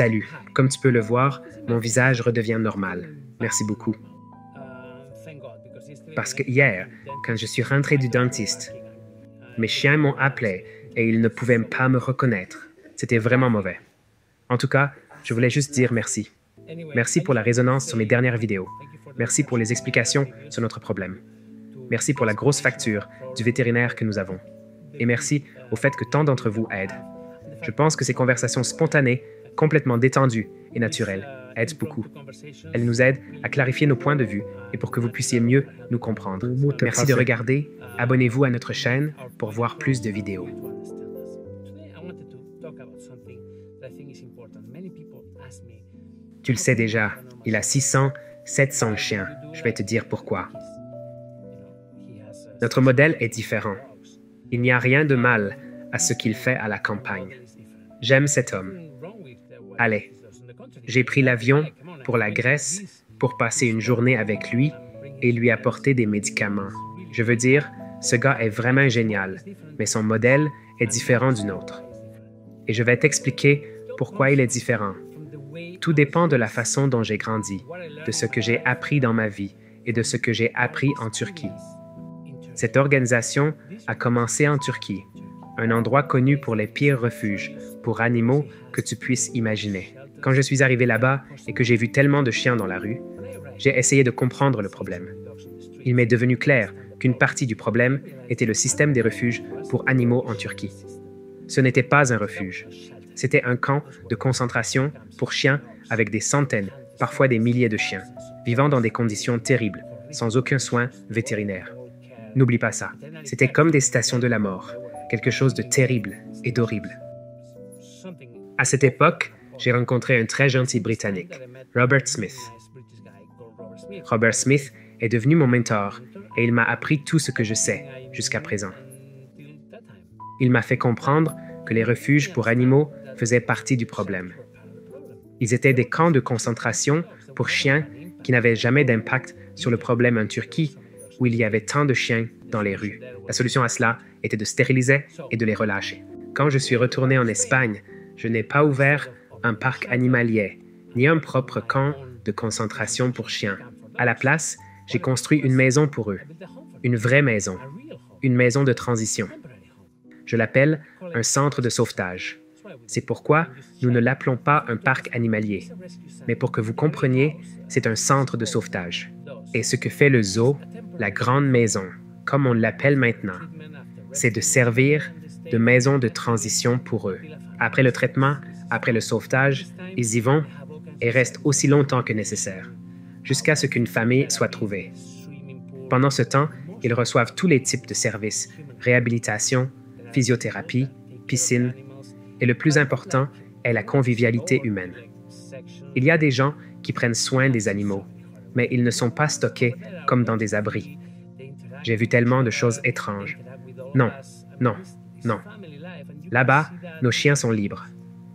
Salut, comme tu peux le voir, mon visage redevient normal. Merci beaucoup. Parce que hier, quand je suis rentré du dentiste, mes chiens m'ont appelé et ils ne pouvaient pas me reconnaître. C'était vraiment mauvais. En tout cas, je voulais juste dire merci. Merci pour la résonance sur mes dernières vidéos. Merci pour les explications sur notre problème. Merci pour la grosse facture du vétérinaire que nous avons. Et merci au fait que tant d'entre vous aident. Je pense que ces conversations spontanées, complètement détendues et naturelles, aident beaucoup. Elles nous aident à clarifier nos points de vue et pour que vous puissiez mieux nous comprendre. Merci de regarder. Abonnez-vous à notre chaîne pour voir plus de vidéos. Tu le sais déjà, il a 600, 700 chiens. Je vais te dire pourquoi. Notre modèle est différent. Il n'y a rien de mal à ce qu'il fait à la campagne. J'aime cet homme. Allez, j'ai pris l'avion pour la Grèce pour passer une journée avec lui et lui apporter des médicaments. Je veux dire, ce gars est vraiment génial, mais son modèle est différent du nôtre. Et je vais t'expliquer pourquoi il est différent. Tout dépend de la façon dont j'ai grandi, de ce que j'ai appris dans ma vie et de ce que j'ai appris en Turquie. Cette organisation a commencé en Turquie, un endroit connu pour les pires refuges pour animaux que tu puisses imaginer. Quand je suis arrivé là-bas et que j'ai vu tellement de chiens dans la rue, j'ai essayé de comprendre le problème. Il m'est devenu clair qu'une partie du problème était le système des refuges pour animaux en Turquie. Ce n'était pas un refuge. C'était un camp de concentration pour chiens avec des centaines, parfois des milliers de chiens, vivant dans des conditions terribles, sans aucun soin vétérinaire. N'oublie pas ça. C'était comme des stations de la mort, quelque chose de terrible et d'horrible. À cette époque, j'ai rencontré un très gentil Britannique, Robert Smith. Robert Smith est devenu mon mentor et il m'a appris tout ce que je sais jusqu'à présent. Il m'a fait comprendre que les refuges pour animaux faisaient partie du problème. Ils étaient des camps de concentration pour chiens qui n'avaient jamais d'impact sur le problème en Turquie où il y avait tant de chiens dans les rues. La solution à cela était de stériliser et de les relâcher. Quand je suis retourné en Espagne, je n'ai pas ouvert un parc animalier, ni un propre camp de concentration pour chiens. À la place, j'ai construit une maison pour eux, une vraie maison, une maison de transition. Je l'appelle un centre de sauvetage. C'est pourquoi nous ne l'appelons pas un parc animalier, mais pour que vous compreniez, c'est un centre de sauvetage. Et ce que fait le zoo, la grande maison, comme on l'appelle maintenant, c'est de servir de maison de transition pour eux. Après le traitement, après le sauvetage, ils y vont et restent aussi longtemps que nécessaire, jusqu'à ce qu'une famille soit trouvée. Pendant ce temps, ils reçoivent tous les types de services, réhabilitation, physiothérapie, piscine, et le plus important est la convivialité humaine. Il y a des gens qui prennent soin des animaux, mais ils ne sont pas stockés comme dans des abris. J'ai vu tellement de choses étranges. Non, non, non. Là-bas, nos chiens sont libres.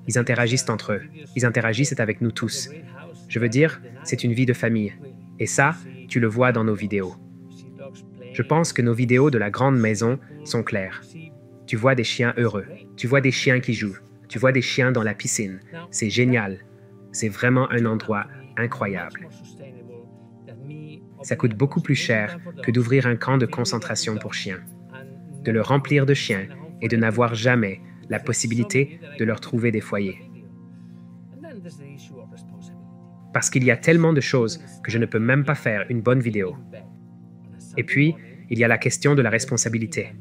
Ils interagissent entre eux. Ils interagissent avec nous tous. Je veux dire, c'est une vie de famille. Et ça, tu le vois dans nos vidéos. Je pense que nos vidéos de la grande maison sont claires. Tu vois des chiens heureux. Tu vois des chiens qui jouent. Tu vois des chiens dans la piscine. C'est génial. C'est vraiment un endroit incroyable. Ça coûte beaucoup plus cher que d'ouvrir un camp de concentration pour chiens, de le remplir de chiens et de n'avoir jamais la possibilité de leur trouver des foyers. Parce qu'il y a tellement de choses que je ne peux même pas faire une bonne vidéo. Et puis, il y a la question de la responsabilité.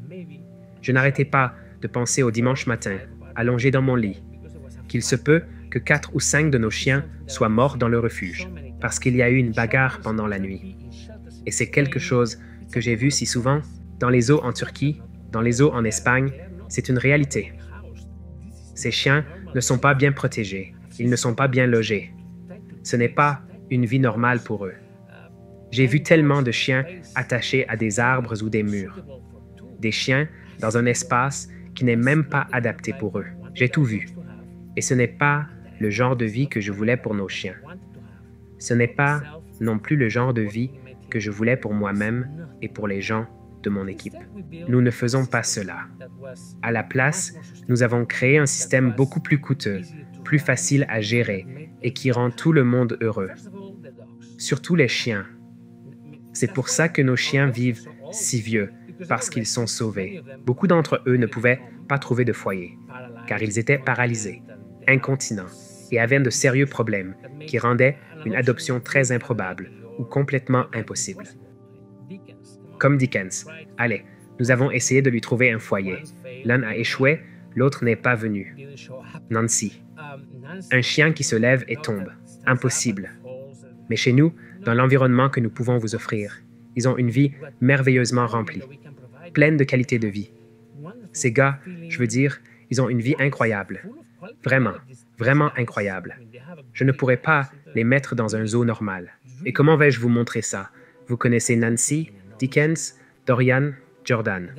Je n'arrêtais pas de penser au dimanche matin, allongé dans mon lit, qu'il se peut que 4 ou 5 de nos chiens soient morts dans le refuge, parce qu'il y a eu une bagarre pendant la nuit. Et c'est quelque chose que j'ai vu si souvent dans les zoos en Turquie, dans les zoos en Espagne, c'est une réalité. Ces chiens ne sont pas bien protégés, ils ne sont pas bien logés. Ce n'est pas une vie normale pour eux. J'ai vu tellement de chiens attachés à des arbres ou des murs. Des chiens dans un espace qui n'est même pas adapté pour eux. J'ai tout vu. Et ce n'est pas le genre de vie que je voulais pour nos chiens. Ce n'est pas non plus le genre de vie que je voulais pour moi-même et pour les gens de mon équipe. Nous ne faisons pas cela. À la place, nous avons créé un système beaucoup plus coûteux plus facile à gérer et qui rend tout le monde heureux. Surtout les chiens. C'est pour ça que nos chiens vivent si vieux, parce qu'ils sont sauvés. Beaucoup d'entre eux ne pouvaient pas trouver de foyer, car ils étaient paralysés, incontinents et avaient de sérieux problèmes qui rendaient une adoption très improbable ou complètement impossible. Comme Dickens, allez, nous avons essayé de lui trouver un foyer. L'un a échoué, l'autre n'est pas venu. Nancy. Un chien qui se lève et tombe. Impossible. Mais chez nous, dans l'environnement que nous pouvons vous offrir, ils ont une vie merveilleusement remplie, pleine de qualité de vie. Ces gars, je veux dire, ils ont une vie incroyable. Vraiment, vraiment incroyable. Je ne pourrais pas les mettre dans un zoo normal. Et comment vais-je vous montrer ça? Vous connaissez Nancy, Dickens, Dorian, Jordan.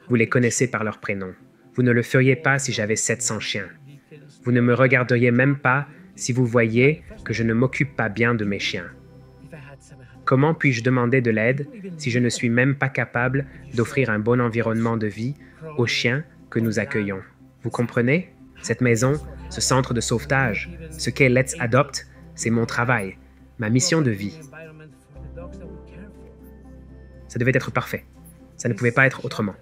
Vous les connaissez par leurs prénoms. Vous ne le feriez pas si j'avais 700 chiens. Vous ne me regarderiez même pas si vous voyiez que je ne m'occupe pas bien de mes chiens. Comment puis-je demander de l'aide si je ne suis même pas capable d'offrir un bon environnement de vie aux chiens que nous accueillons? Vous comprenez? Cette maison, ce centre de sauvetage, ce qu'est Let's Adopt, c'est mon travail, ma mission de vie. Ça devait être parfait. Ça ne pouvait pas être autrement.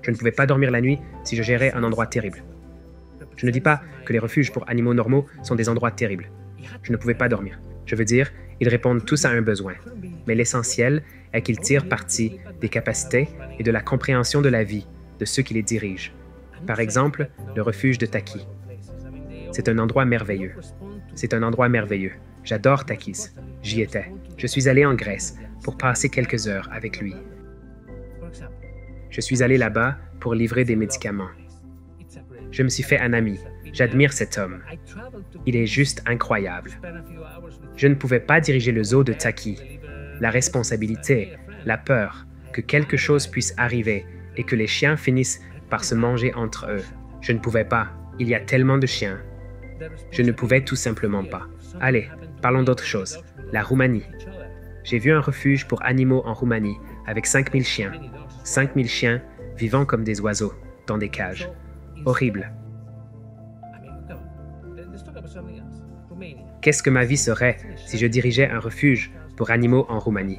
Je ne pouvais pas dormir la nuit si je gérais un endroit terrible. Je ne dis pas que les refuges pour animaux normaux sont des endroits terribles. Je ne pouvais pas dormir. Je veux dire, ils répondent tous à un besoin. Mais l'essentiel est qu'ils tirent parti des capacités et de la compréhension de la vie de ceux qui les dirigent. Par exemple, le refuge de Taki. C'est un endroit merveilleux. C'est un endroit merveilleux. J'adore Takis. J'y étais. Je suis allé en Grèce pour passer quelques heures avec lui. Je suis allé là-bas pour livrer des médicaments. Je me suis fait un ami. J'admire cet homme. Il est juste incroyable. Je ne pouvais pas diriger le zoo de Taki. La responsabilité, la peur, que quelque chose puisse arriver et que les chiens finissent par se manger entre eux. Je ne pouvais pas. Il y a tellement de chiens. Je ne pouvais tout simplement pas. Allez, parlons d'autre chose. La Roumanie. J'ai vu un refuge pour animaux en Roumanie avec 5000 chiens. 5000 chiens vivant comme des oiseaux, dans des cages. Horrible. Qu'est-ce que ma vie serait si je dirigeais un refuge pour animaux en Roumanie?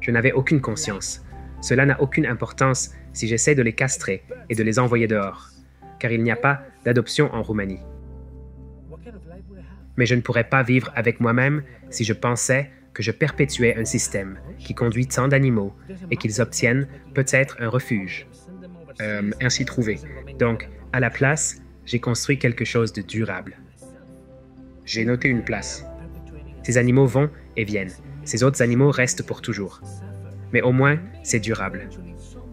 Je n'avais aucune conscience. Cela n'a aucune importance si j'essaie de les castrer et de les envoyer dehors, car il n'y a pas d'adoption en Roumanie. Mais je ne pourrais pas vivre avec moi-même si je pensais que je perpétuais un système qui conduit tant d'animaux et qu'ils obtiennent peut-être un refuge. Ainsi trouvé. Donc, à la place, j'ai construit quelque chose de durable. J'ai noté une place. Ces animaux vont et viennent. Ces autres animaux restent pour toujours. Mais au moins, c'est durable.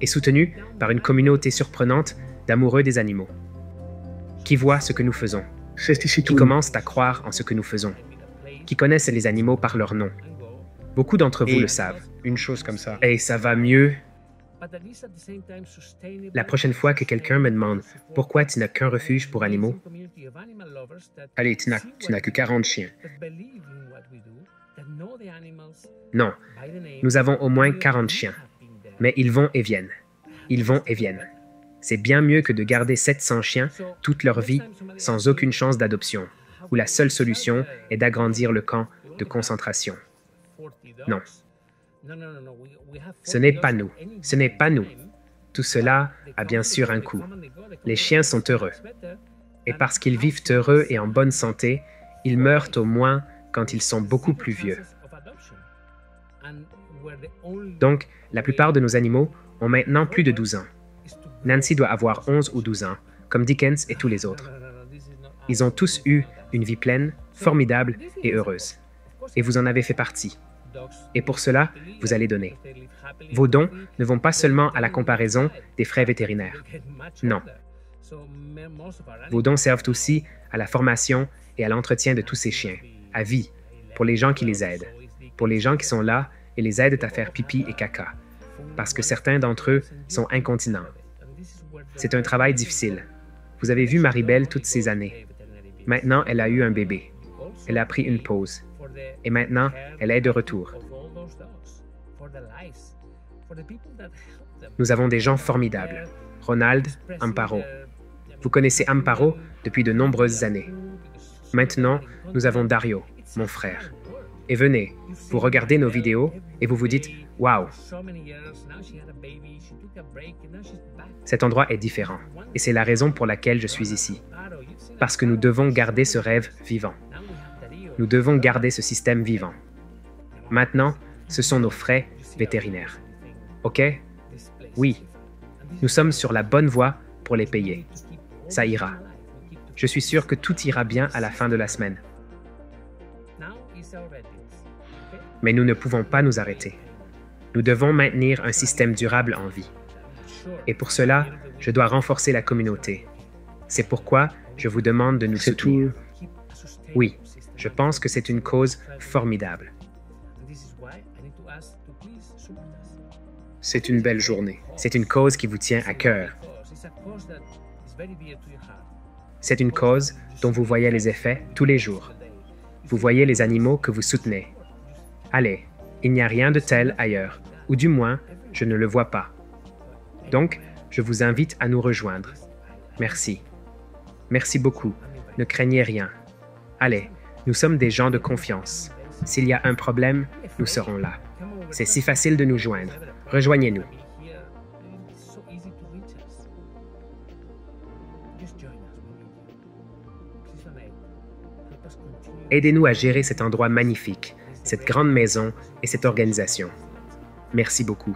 Et soutenu par une communauté surprenante d'amoureux des animaux. Qui voient ce que nous faisons. Qui commencent à croire en ce que nous faisons. Qui connaissent les animaux par leur nom. Beaucoup d'entre vous le savent. Une chose comme ça. Et ça va mieux. La prochaine fois que quelqu'un me demande pourquoi tu n'as qu'un refuge pour animaux, Allez, tu n'as que 40 chiens. non, nous avons au moins 40 chiens. Mais ils vont et viennent. Ils vont et viennent. C'est bien mieux que de garder 700 chiens toute leur vie sans aucune chance d'adoption, où la seule solution est d'agrandir le camp de concentration. Non. Ce n'est pas nous. Ce n'est pas nous. Tout cela a bien sûr un coût. Les chiens sont heureux. Et parce qu'ils vivent heureux et en bonne santé, ils meurent au moins quand ils sont beaucoup plus vieux. Donc, la plupart de nos animaux ont maintenant plus de 12 ans. Nancy doit avoir 11 ou 12 ans, comme Dickens et tous les autres. Ils ont tous eu une vie pleine, formidable et heureuse. Et vous en avez fait partie. Et pour cela, vous allez donner. Vos dons ne vont pas seulement à la comparaison des frais vétérinaires. Non. Vos dons servent aussi à la formation et à l'entretien de tous ces chiens, à vie, pour les gens qui les aident, pour les gens qui sont là et les aident à faire pipi et caca, parce que certains d'entre eux sont incontinents. C'est un travail difficile. Vous avez vu Maribel toutes ces années. Maintenant, elle a eu un bébé. Elle a pris une pause. Et maintenant, elle est de retour. Nous avons des gens formidables. Ronald, Amparo. Vous connaissez Amparo depuis de nombreuses années. Maintenant, nous avons Dario, mon frère. Et venez, vous regardez nos vidéos et vous vous dites « Waouh !» Cet endroit est différent et c'est la raison pour laquelle je suis ici. Parce que nous devons garder ce rêve vivant. Nous devons garder ce système vivant. Maintenant, ce sont nos frais vétérinaires. OK? Oui. Nous sommes sur la bonne voie pour les payer. Ça ira. Je suis sûr que tout ira bien à la fin de la semaine. Mais nous ne pouvons pas nous arrêter. Nous devons maintenir un système durable en vie. Et pour cela, je dois renforcer la communauté. C'est pourquoi je vous demande de nous soutenir. Oui, je pense que c'est une cause formidable. C'est une belle journée. C'est une cause qui vous tient à cœur. C'est une cause dont vous voyez les effets tous les jours. Vous voyez les animaux que vous soutenez. Allez, il n'y a rien de tel ailleurs, ou du moins, je ne le vois pas. Donc, je vous invite à nous rejoindre. Merci. Merci beaucoup. Ne craignez rien. Allez, nous sommes des gens de confiance. S'il y a un problème, nous serons là. C'est si facile de nous joindre. Rejoignez-nous. Aidez-nous à gérer cet endroit magnifique, cette grande maison et cette organisation. Merci beaucoup.